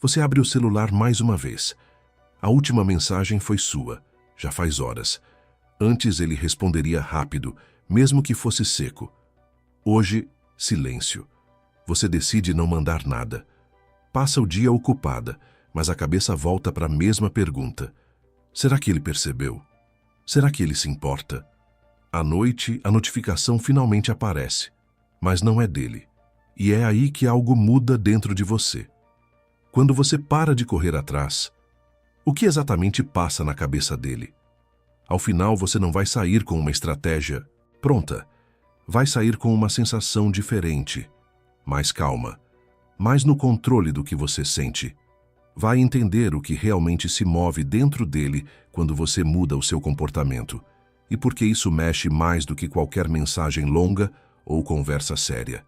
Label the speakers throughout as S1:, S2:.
S1: Você abre o celular mais uma vez. A última mensagem foi sua, já faz horas. Antes ele responderia rápido, mesmo que fosse seco. Hoje, silêncio. Você decide não mandar nada. Passa o dia ocupada, mas a cabeça volta para a mesma pergunta. Será que ele percebeu? Será que ele se importa? À noite, a notificação finalmente aparece, mas não é dele. E é aí que algo muda dentro de você. Quando você para de correr atrás, o que exatamente passa na cabeça dele? Ao final, você não vai sair com uma estratégia pronta. Vai sair com uma sensação diferente, mais calma, mais no controle do que você sente. Vai entender o que realmente se move dentro dele quando você muda o seu comportamento e porque isso mexe mais do que qualquer mensagem longa ou conversa séria.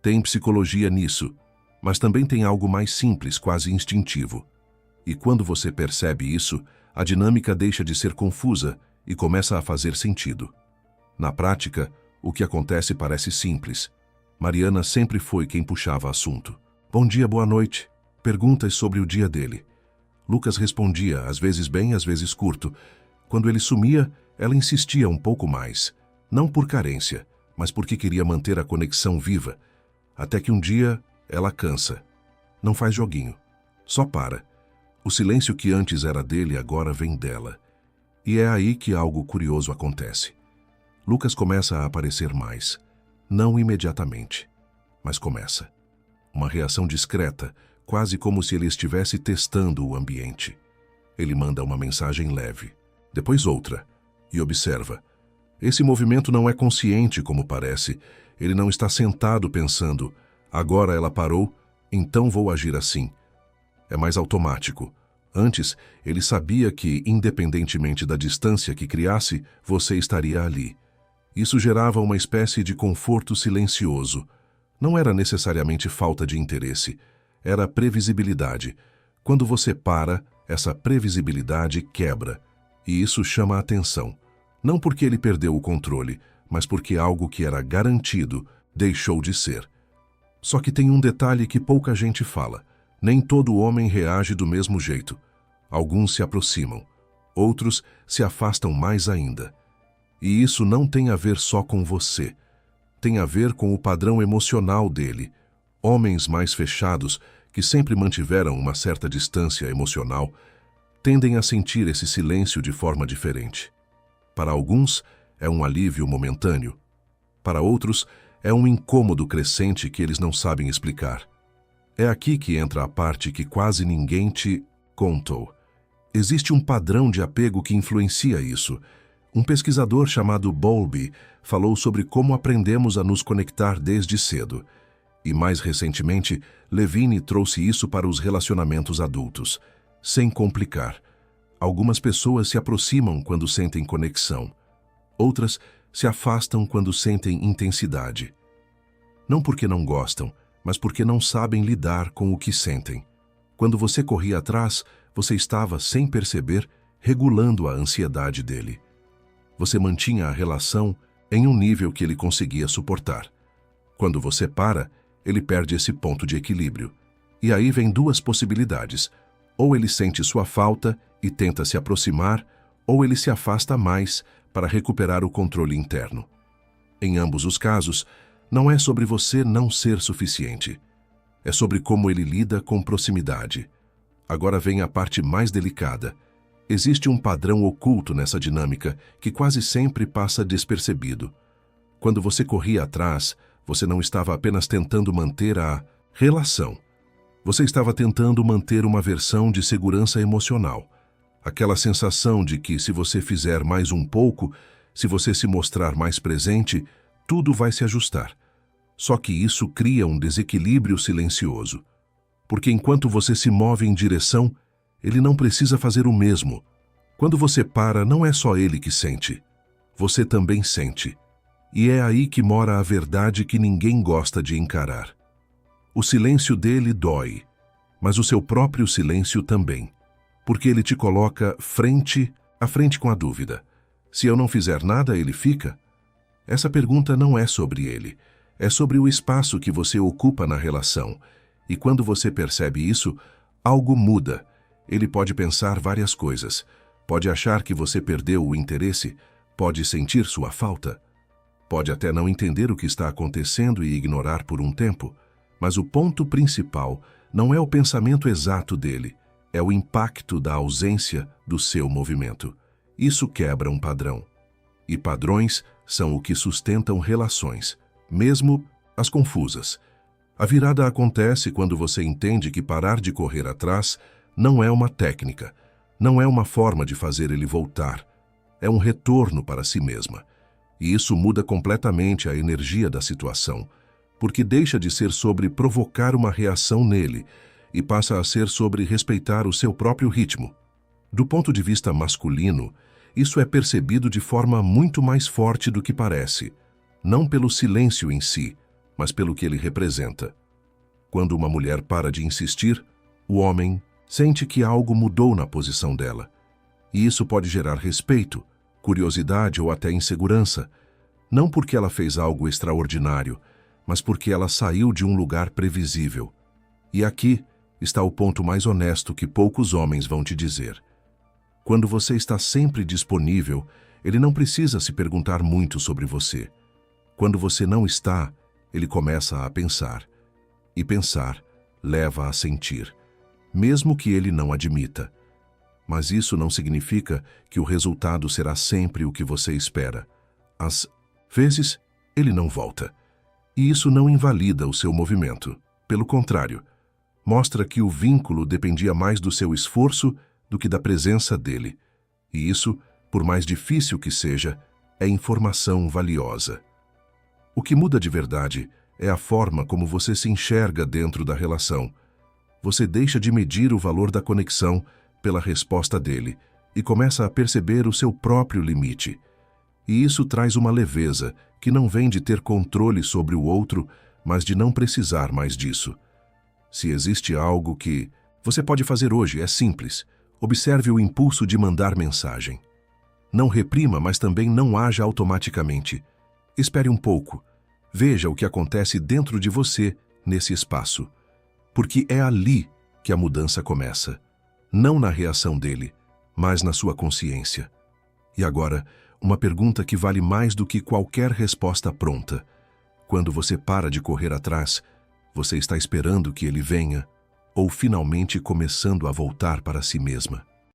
S1: Tem psicologia nisso, mas também tem algo mais simples, quase instintivo. E quando você percebe isso, a dinâmica deixa de ser confusa e começa a fazer sentido. Na prática, o que acontece parece simples. Mariana sempre foi quem puxava assunto. Bom dia, boa noite. Perguntas sobre o dia dele. Lucas respondia, às vezes bem, às vezes curto. Quando ele sumia, ela insistia um pouco mais. Não por carência, mas porque queria manter a conexão viva. Até que um dia, ela cansa. Não faz joguinho. Só para. O silêncio que antes era dele agora vem dela. E é aí que algo curioso acontece. Lucas começa a aparecer mais. Não imediatamente, mas começa. Uma reação discreta, quase como se ele estivesse testando o ambiente. Ele manda uma mensagem leve, depois outra, e observa. Esse movimento não é consciente como parece. Ele não está sentado pensando, agora ela parou, então vou agir assim. É mais automático. Antes, ele sabia que, independentemente da distância que criasse, você estaria ali. Isso gerava uma espécie de conforto silencioso. Não era necessariamente falta de interesse, era previsibilidade. Quando você para, essa previsibilidade quebra. E isso chama a atenção. Não porque ele perdeu o controle, mas porque algo que era garantido deixou de ser. Só que tem um detalhe que pouca gente fala. Nem todo homem reage do mesmo jeito. Alguns se aproximam, outros se afastam mais ainda. E isso não tem a ver só com você. Tem a ver com o padrão emocional dele. Homens mais fechados, que sempre mantiveram uma certa distância emocional, tendem a sentir esse silêncio de forma diferente. Para alguns, é um alívio momentâneo. Para outros, é um incômodo crescente que eles não sabem explicar. É aqui que entra a parte que quase ninguém te contou. Existe um padrão de apego que influencia isso. Um pesquisador chamado Bowlby falou sobre como aprendemos a nos conectar desde cedo. E mais recentemente, Levine trouxe isso para os relacionamentos adultos. Sem complicar. Algumas pessoas se aproximam quando sentem conexão. Outras se afastam quando sentem intensidade. Não porque não gostam, mas porque não sabem lidar com o que sentem. Quando você corria atrás, você estava, sem perceber, regulando a ansiedade dele. Você mantinha a relação em um nível que ele conseguia suportar. Quando você para, ele perde esse ponto de equilíbrio. E aí vem duas possibilidades. Ou ele sente sua falta e tenta se aproximar, ou ele se afasta mais para recuperar o controle interno. Em ambos os casos, não é sobre você não ser suficiente. É sobre como ele lida com proximidade. Agora vem a parte mais delicada. Existe um padrão oculto nessa dinâmica que quase sempre passa despercebido. Quando você corria atrás, você não estava apenas tentando manter a relação. Você estava tentando manter uma versão de segurança emocional. Aquela sensação de que se você fizer mais um pouco, se você se mostrar mais presente, tudo vai se ajustar. Só que isso cria um desequilíbrio silencioso. Porque enquanto você se move em direção, ele não precisa fazer o mesmo. Quando você para, não é só ele que sente. Você também sente. E é aí que mora a verdade que ninguém gosta de encarar. O silêncio dele dói, mas o seu próprio silêncio também. Porque ele te coloca frente a frente com a dúvida. Se eu não fizer nada, ele fica? Essa pergunta não é sobre ele. É sobre o espaço que você ocupa na relação. E quando você percebe isso, Algo muda. Ele pode pensar várias coisas. Pode achar que você perdeu o interesse, pode sentir sua falta. Pode até não entender o que está acontecendo e ignorar por um tempo, mas o ponto principal não é o pensamento exato dele, é o impacto da ausência do seu movimento. Isso quebra um padrão. E padrões são o que sustentam relações, mesmo as confusas. A virada acontece quando você entende que parar de correr atrás não é uma técnica, não é uma forma de fazer ele voltar, é um retorno para si mesma. E isso muda completamente a energia da situação, porque deixa de ser sobre provocar uma reação nele e passa a ser sobre respeitar o seu próprio ritmo. Do ponto de vista masculino, isso é percebido de forma muito mais forte do que parece, não pelo silêncio em si, mas pelo que ele representa. Quando uma mulher para de insistir, o homem sente que algo mudou na posição dela. E isso pode gerar respeito, curiosidade ou até insegurança, não porque ela fez algo extraordinário, mas porque ela saiu de um lugar previsível. E aqui está o ponto mais honesto que poucos homens vão te dizer. Quando você está sempre disponível, ele não precisa se perguntar muito sobre você. Quando você não está, ele começa a pensar. E pensar leva a sentir, mesmo que ele não admita. Mas isso não significa que o resultado será sempre o que você espera. Às vezes, ele não volta. E isso não invalida o seu movimento. Pelo contrário, mostra que o vínculo dependia mais do seu esforço do que da presença dele. E isso, por mais difícil que seja, é informação valiosa. O que muda de verdade é a forma como você se enxerga dentro da relação. Você deixa de medir o valor da conexão pela resposta dele e começa a perceber o seu próprio limite. E isso traz uma leveza que não vem de ter controle sobre o outro, mas de não precisar mais disso. Se existe algo que você pode fazer hoje, é simples. Observe o impulso de mandar mensagem. Não reprima, mas também não haja automaticamente. Espere um pouco. Veja o que acontece dentro de você nesse espaço. Porque é ali que a mudança começa. Não na reação dele, mas na sua consciência. E agora, uma pergunta que vale mais do que qualquer resposta pronta. Quando você para de correr atrás, você está esperando que ele venha ou finalmente começando a voltar para si mesma?